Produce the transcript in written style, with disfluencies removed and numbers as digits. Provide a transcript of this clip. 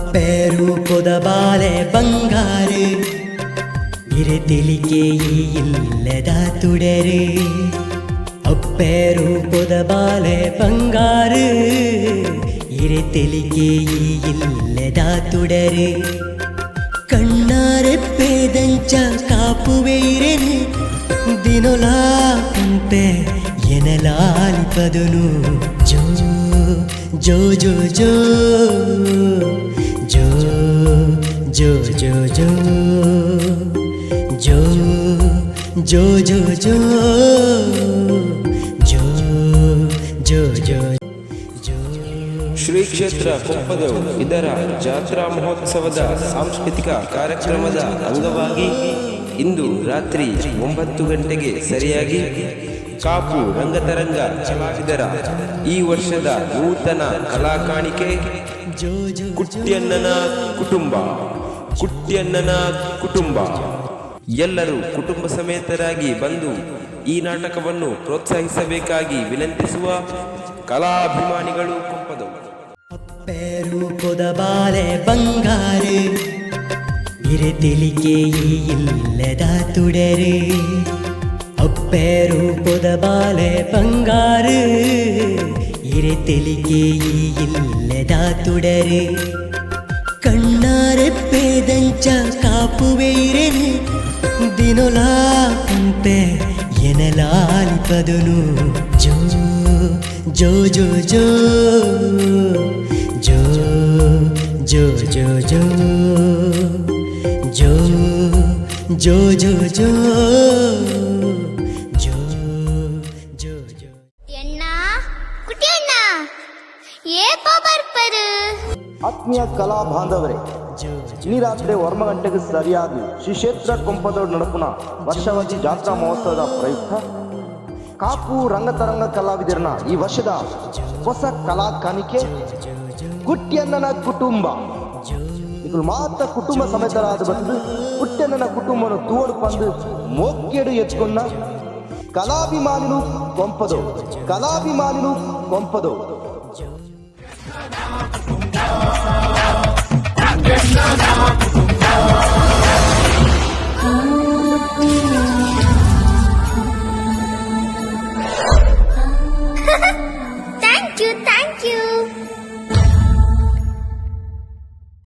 ರೂಪದ ಬಾಲೆ ಬಂಗಾರು ಇರತಿಲಿಕೆ ಇಲ್ಲದ ತುಡರು ಅಪ್ಪೆ ರೂಪದ ಬಾಲೆ ಬಂಗಾರು ಇರತಿಲಿಕೆ ಇಲ್ಲದ ತುಡರು ಕಣ್ಣಾರೆಪ್ಪೆದಂಚ ಕಾಪುವೆಯಿರೆನು ದಿನೊಲಾ ಕುಂಪೆ ಎನಲಾಲಿಪದುನು ಜೋ ಜೋ ಜೋ ಜೋ ಜೋ ಜೋ ಜೋ ಜೋ ಜೋ ಜೋ ಜೋ ಜೋ ಜೋ ಜೋ ಜೋ ಶ್ರೀ ಕ್ಷೇತ್ರ ಕೊಂಪದವು ಇದರ ಜಾತ್ರಾ ಮಹೋತ್ಸವದ ಸಾಂಸ್ಕೃತಿಕ ಕಾರ್ಯಕ್ರಮದ ಅಂಗವಾಗಿ ಇಂದು ರಾತ್ರಿ 9 ಗಂಟೆಗೆ ಸರಿಯಾಗಿ ಕಾಪು ರಂಗತರಂಗ ಕಲಾವಿದರ ಈ ವರ್ಷದ ನೂತನ ಕಲಾಕಾಣಿಕೆ ಕುಟ್ಯಣ್ಣನ ಕುಟುಂಬ. ಕುಟ್ಯಣ್ಣನ ಕುಟುಂಬ ಎಲ್ಲರೂ ಕುಟುಂಬ ಸಮೇತರಾಗಿ ಬಂದು ಈ ನಾಟಕವನ್ನು ಪ್ರೋತ್ಸಾಹಿಸಬೇಕಾಗಿ ವಿನಂತಿಸುವ ಕಲಾಭಿಮಾನಿಗಳು ಕೊಂಪದವು. ರೂಪದ ಬಾಲೆ ಬಂಗಾರು ಇರತಿಲಿಕೆ ಇಲ್ಲದ ತುಡರು ಅಪ್ಪೆ ರೂಪದ ಬಾಲೆ ಬಂಗಾರು ಇರತಿಲಿಕೆ ಇಲ್ಲದ ತುಡರು ಕಣ್ಣಾರೆಪ್ಪೆದಂಚ ಕಾಪುವೆಯಿರೆನು ದಿನೊಲಾ ಕುಂಪೆ ಎನಲಾಲಿಪದುನು ಜೋ ಜೋ ಜೋ ಜೋ ಜೋ ಜೋ ಜೋ ಜೋ ಜೋ ಜೋ ಜೋ ಜೋ ಜೋ ಜೋ ಜೋ ಎಣ್ಣ ಕುಟಿಯಣ್ಣ ಏಪ ಬರ್ಪರು. ಆತ್ಮೀಯ ಕಲಾ ಬಾಂಧವರೇ, ಈ ರಾತ್ರಿ 1 ಗಂಟೆಗೆ ಸರಿಯಾಗಿ ಶ್ರೀ ಕ್ಷೇತ್ರ ಕೊಂಪದೋಡು ನಡಪುನ ವರ್ಷವತಿ ಜಾತ್ರಾ ಮಹೋತ್ಸವದ ಪ್ರಯುಕ್ತ ಕಾಪು ರಂಗತರಂಗ ಕಲಾವಿದರನ್ನ ಈ ವರ್ಷದ ಹೊಸ ಕಲಾ ಕಾಣಿಕೆ ಕುಟ್ಯಣ್ಣನ ಕುಟುಂಬ. ಇದು ಮಾತ್ರ ಕುಟುಂಬ ಸಮೇತರಾದ ಬಂದು ಕುಟ್ಯಣ್ಣನ ಕುಟುಂಬನ ತೋಡು ಬಂದು ಮೋಕ್ಕೆಡು ಎತ್ಕೊಂಡ ಕಲಾಭಿಮಾನಿನು ಕೊಂಪದೋ ಕಲಾಭಿಮಾನಿನು ಕೊಂಪದೋ.